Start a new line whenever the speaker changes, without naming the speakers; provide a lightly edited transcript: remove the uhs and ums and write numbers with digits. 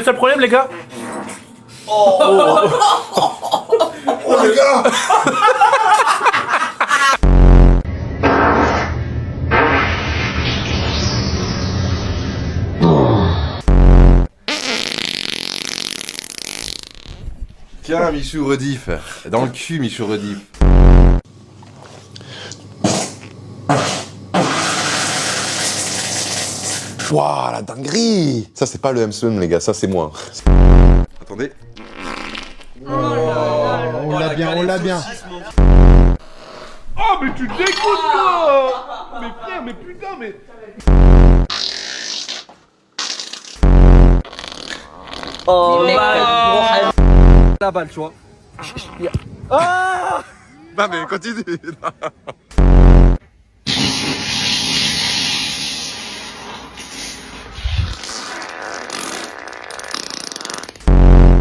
seul problème, les gars.
Oh les gars.
Tiens, Michou rediff. Dans le cul, Michou rediff.
Waouh, la dinguerie. Ça, c'est pas le Hamsun, les gars, ça, c'est moi.
Attendez.
On l'a bien, on l'a bien.
Oh, mais tu dégoûtes, toi. Mais frère, mais putain, mais...
Oh, la balle, tu vois.
Non, mais continue.